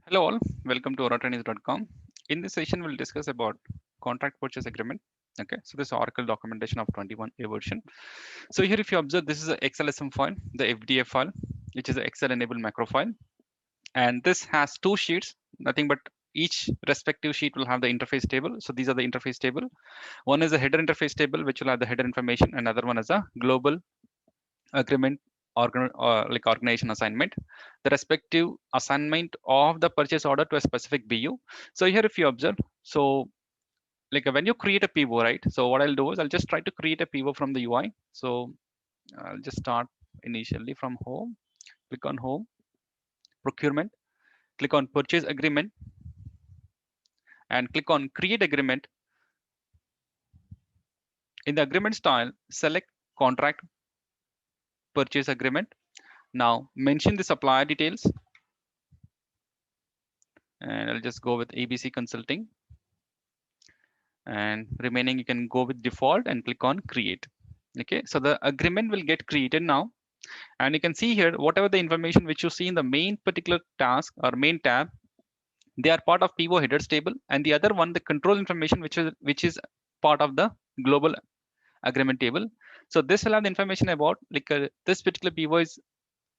Hello all, welcome to oratrainings.com. In this session, we'll discuss about contract purchase agreement. Okay, so this is Oracle documentation of 21A version. So here, if you observe, this is a XLSM file, the FDF file, which is an Excel enabled macro file. And this has two sheets, nothing but each respective sheet will have the interface table. So these are the interface table. One is a header interface table, which will have the header information. Another one is a global agreement like organization assignment, the respective assignment of the purchase order to a specific BU. So here, if you observe, so like when you create a PO, right? So what I'll do is I'll just try to create a PO from the UI. So I'll just start initially from home, click on home, procurement, click on purchase agreement, and click on create agreement. In the agreement style, select contract purchase agreement. Now mention the supplier details, and I'll just go with ABC Consulting, and remaining you can go with default and click on create. Okay, so the agreement will get created now, and you can see here whatever the information which you see in the main particular task or main tab, they are part of PO headers table, and the other one, the control information, which is part of the global agreement table. So this will have the information about like this particular PO is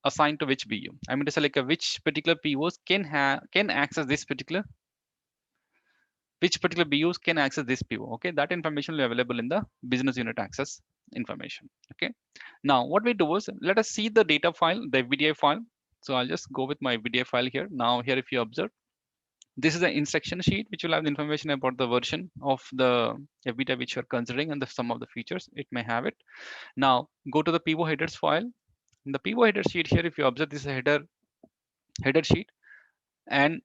assigned to which BU. I mean to say like which particular POs can access this particular, which particular BUs can access this PO. Okay, that information will be available in the business unit access information. Okay, now what we do is let us see the data file, the FBDI file. So I'll just go with my FBDI file here. Now here, if you observe, this is an instruction sheet which will have the information about the version of the FBDI which you're considering and the some of the features it may have it. Now go to the PO headers file. In the PO header sheet here, if you observe, this is a header sheet, and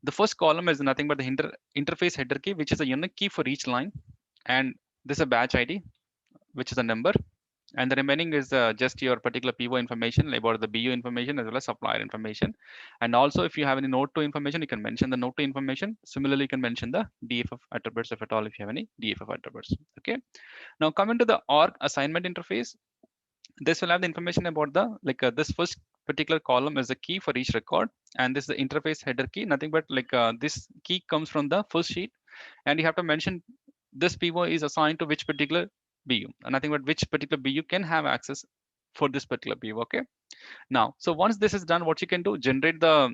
the first column is nothing but the interface header key, which is a unique key for each line, and this is a batch ID, which is a number, and the remaining is just your particular PO information about the BU information as well as supplier information. And also, if you have any node to information, you can mention the node to information. Similarly, you can mention the DFF attributes if at all, if you have any DFF attributes. Okay. Now coming to the org assignment interface, this will have the information about the this first particular column is the key for each record, and this is the interface header key, nothing but this key comes from the first sheet, and you have to mention this PO is assigned to which particular BU, and nothing but which particular BU can have access for this particular BU. Okay, now so once this is done, what you can do, generate the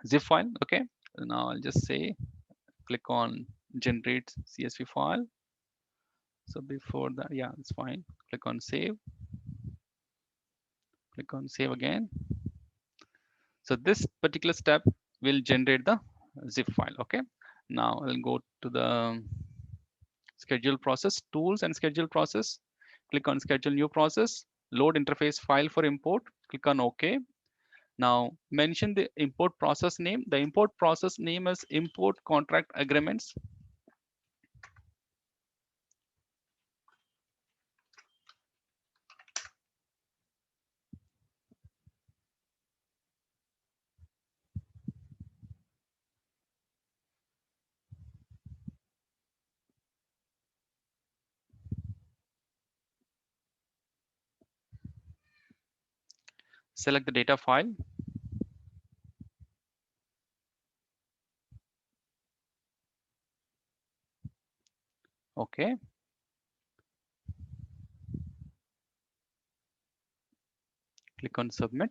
zip file. Okay, now I'll just say click on generate CSV file. So before that, yeah, it's fine, click on save, click on save again. So this particular step will generate the zip file. Okay, now I'll go to the schedule process, tools and schedule process, click on schedule new process, load interface file for import, click on OK. Now mention the import process name. The import process name is import contract agreements. Select the data file. Okay, click on submit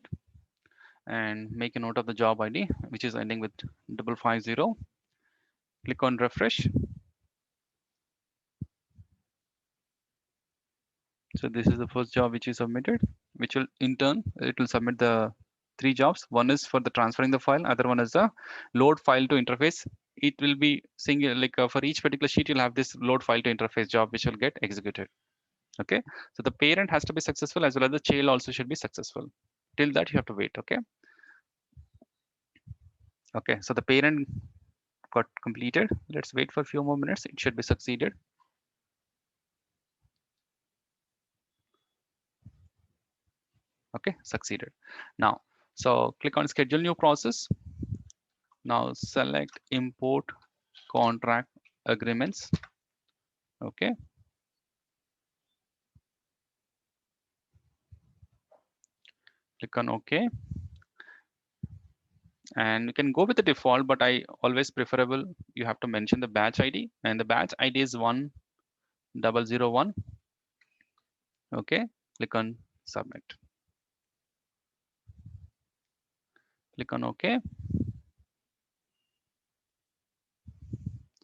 and make a note of the job ID, which is ending with 550. Click on refresh. So this is the first job which is submitted, which will in turn, it will submit the three jobs. One is for the transferring the file, other one is the load file to interface. It will be single, for each particular sheet, you'll have this load file to interface job, which will get executed. Okay, so the parent has to be successful as well as the child also should be successful. Till that you have to wait. Okay. Okay, so the parent got completed. Let's wait for a few more minutes. It should be succeeded. Okay, succeeded. Now, so click on schedule new process. Now select import contract agreements. Okay, click on OK, and you can go with the default, but I always preferable you have to mention the batch ID, and the batch ID is 1001. Okay, click on submit, click on OK.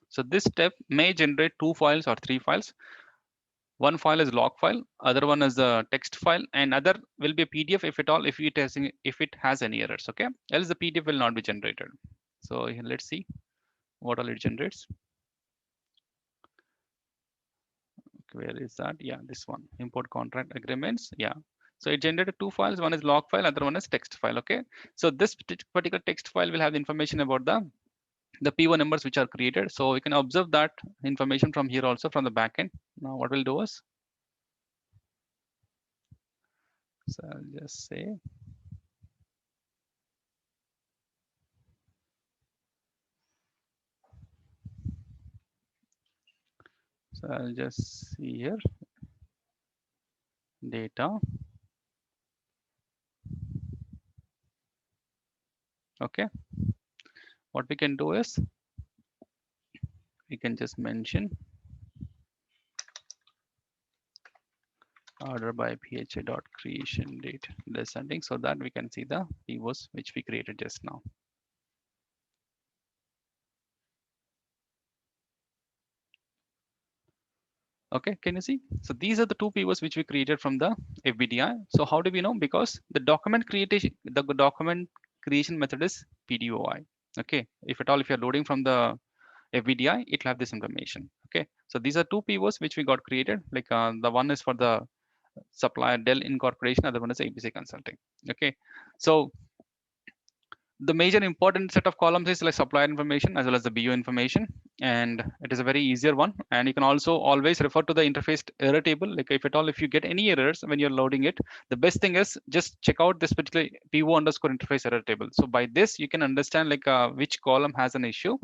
So this step may generate 2 files or 3 files. One file is log file, other one is the text file, and other will be a PDF if at all, if it has any errors. Okay, else the PDF will not be generated. So let's see what all it generates. Where is that? Yeah, this one, import contract agreements. Yeah, so it generated 2 files, one is log file, other one is text file. Okay, so this particular text file will have the information about the P1 numbers which are created. So we can observe that information from here also, from the backend. Now what we'll do is, so I'll just say, so I'll just see here, data. Okay, what we can do is, we can just mention order by pha dot creation date descending, so that we can see the pivos which we created just now. Okay, can you see? So these are the 2 pivots which we created from the FBDI. So how do we know? Because the document creation method is PDOI. Okay, if at all, if you're loading from the FBDI, it'll have this information. Okay, so these are 2 pivots which we got created. Like the one is for the supplier Dell Incorporation, other one is ABC Consulting. Okay, so the major important set of columns is like supplier information as well as the BU information, and it is a very easier one. And you can also always refer to the interface error table. Like if at all, if you get any errors when you're loading it, the best thing is just check out this particular PO underscore interface error table. So by this, you can understand like which column has an issue,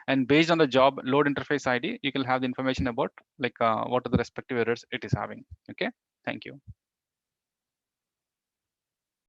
and based on the job load interface ID, you can have the information about like what are the respective errors it is having. Okay, thank you.